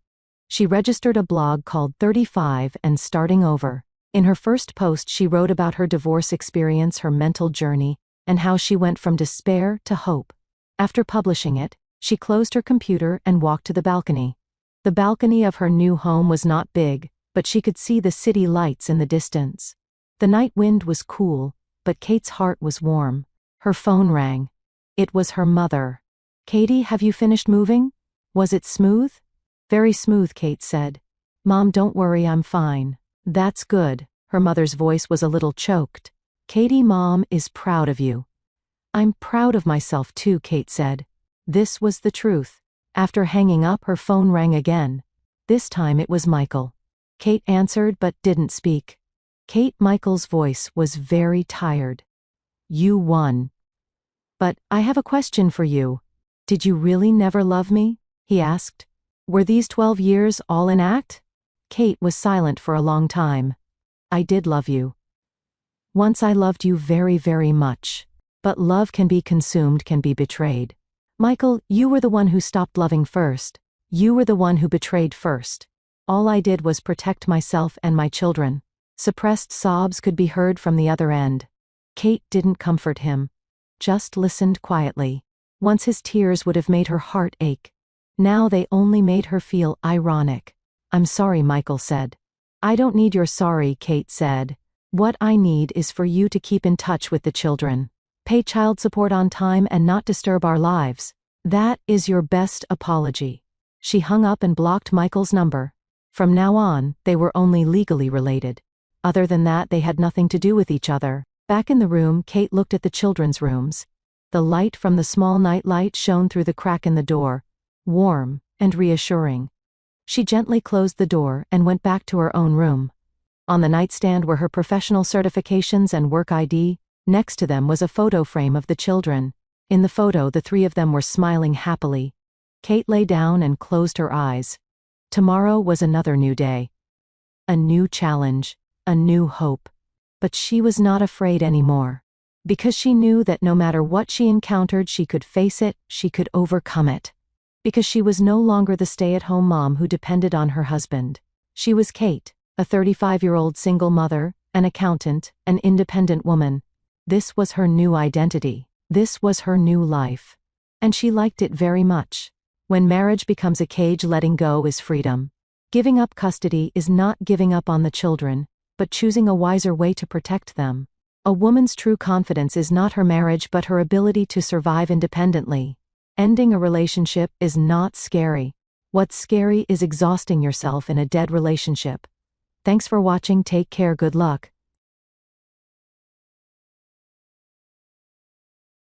She registered a blog called 35 and Starting Over. In her first post, she wrote about her divorce experience, her mental journey, and how she went from despair to hope. After publishing it, she closed her computer and walked to the balcony. The balcony of her new home was not big, but she could see the city lights in the distance. The night wind was cool, but Kate's heart was warm. Her phone rang. It was her mother. Katie, have you finished moving? Was it smooth? Very smooth, Kate said. Mom, don't worry, I'm fine. That's good. Her mother's voice was a little choked. Katie, Mom is proud of you. I'm proud of myself too, Kate said. This was the truth. After hanging up, her phone rang again. This time it was Michael. Kate answered but didn't speak. Kate, Michael's voice was very tired. You won. But I have a question for you. Did you really never love me? He asked. Were these 12 years all an act? Kate was silent for a long time. I did love you. Once I loved you very, very much. But love can be consumed, can be betrayed. Michael, you were the one who stopped loving first. You were the one who betrayed first. All I did was protect myself and my children. Suppressed sobs could be heard from the other end. Kate didn't comfort him. Just listened quietly. Once his tears would have made her heart ache. Now they only made her feel ironic. I'm sorry, Michael said. I don't need your sorry, Kate said. What I need is for you to keep in touch with the children. Pay child support on time and not disturb our lives. That is your best apology. She hung up and blocked Michael's number. From now on, they were only legally related. Other than that, they had nothing to do with each other. Back in the room, Kate looked at the children's rooms. The light from the small night light shone through the crack in the door, warm and reassuring. She gently closed the door and went back to her own room. On the nightstand were her professional certifications and work ID. Next to them was a photo frame of the children. In the photo, the 3 of them were smiling happily. Kate lay down and closed her eyes. Tomorrow was another new day. A new challenge, a new hope. But she was not afraid anymore. Because she knew that no matter what she encountered, she could face it, she could overcome it. Because she was no longer the stay-at-home mom who depended on her husband. She was Kate, a 35-year-old single mother, an accountant, an independent woman. This was her new identity. This was her new life. And she liked it very much. When marriage becomes a cage, letting go is freedom. Giving up custody is not giving up on the children, but choosing a wiser way to protect them. A woman's true confidence is not her marriage but her ability to survive independently. Ending a relationship is not scary. What's scary is exhausting yourself in a dead relationship. Thanks for watching. Take care. Good luck.